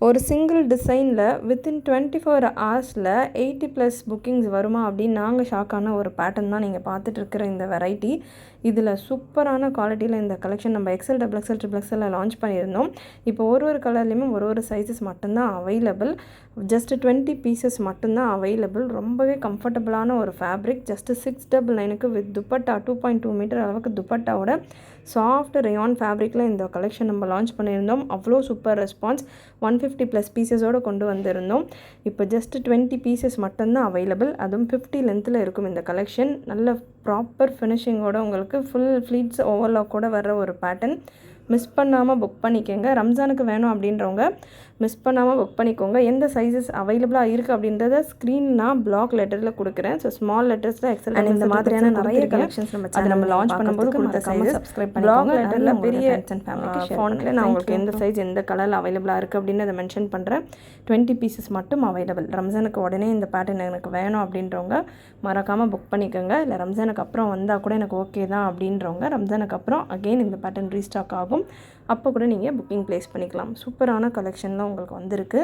ஒரு சிங்கிள் டிசைனில் வித்தின் 24 ஹவர்ஸில் 80+ புக்கிங்ஸ் வருமா அப்படின்னு நாங்கள் ஷாக்கான ஒரு பேட்டர்ன் தான் நீங்கள் பார்த்துட்டு இருக்கிற இந்த வெரைட்டி. இதில் சூப்பரான குவாலிட்டியில் இந்த கலெக்ஷன் நம்ம XL, double XL, triple XL launch பண்ணியிருந்தோம். இப்போ ஒரு கலர்லேயுமே ஒரு சைஸஸ் மட்டும்தான் அவைலபிள். ஜஸ்ட் 20 பீசஸ் மட்டும்தான் அவைலபிள். ரொம்பவே கம்ஃபர்டபுளான ஒரு ஃபேப்ரிக். ஜஸ்ட் 699க்கு வித் துப்பட்டா 2.2 மீட்டர் அளவுக்கு துப்பட்டாவோட சாஃப்ட் ரேயான் ஃபேப்ரிக்கில் இந்த கலெக்ஷன் நம்ம லான்ச் பண்ணியிருந்தோம். அவ்வளோ சூப்பர் ரெஸ்பான்ஸ். 150+ பீசஸோடு கொண்டு வந்திருந்தோம். இப்போ ஜஸ்ட் 20 பீசஸ் மட்டும்தான் அவைலபிள். அதுவும் 50 லென்த்தில் இருக்கும் இந்த கலெக்ஷன். நல்ல ப்ராப்பர் ஃபினிஷிங்கோட உங்களுக்கு ஃபுல் ஃப்ளீட்ஸ் ஓவர்லாக்கோட வர்ற ஒரு பேட்டர்ன். மிஸ் பண்ணாமல் புக் பண்ணிக்கோங்க. ரம்ஜானுக்கு வேணும் அப்படின்றவங்க மிஸ் பண்ணாமல் புக் பண்ணிக்கோங்க. எந்த சைஸஸ் அவைலபிளாக இருக்குது அப்படின்றத ஸ்க்ரீன் நான் பிளாக் லெட்டரில் கொடுக்குறேன். ஸோ ஸ்மால் லெட்டர்ஸில் எக்ஸல் அண்ட் இந்த மாதிரியான நிறைய கலெக்ஷன்ஸ் நம்ம லான்ச் பண்ணும்போது கொடுத்த சைஸஸ் சப்ஸ்கிரைப் பிளாக் லெட்டரில் பெரிய ஃபாண்ட்டில் நான் உங்களுக்கு எந்த சைஸ் எந்த கலரில் அவைலபிளாக இருக்குது அப்படின்னு அதை மென்ஷன் பண்ணுறேன். 20 பீசஸ் மட்டும் அவைலபிள். ரம்ஜானுக்கு உடனே இந்த பேட்டர்ன் எனக்கு வேணும் அப்படின்றவங்க மறக்காமல் புக் பண்ணிக்கோங்க. இல்லை ரம்ஜானுக்கு அப்புறம் வந்தால் கூட எனக்கு ஓகே தான் அப்படின்றவங்க ரம்ஜானுக்கு அப்புறம் அகெயின் இந்த பேட்டர்ன் ரீஸ்டாக் ஆகும். அப்போ கூட நீங்கள் புக்கிங் ப்ளேஸ் பண்ணிக்கலாம். சூப்பரான கலெக்ஷன் தான் உங்களுக்கு வந்திருக்கு.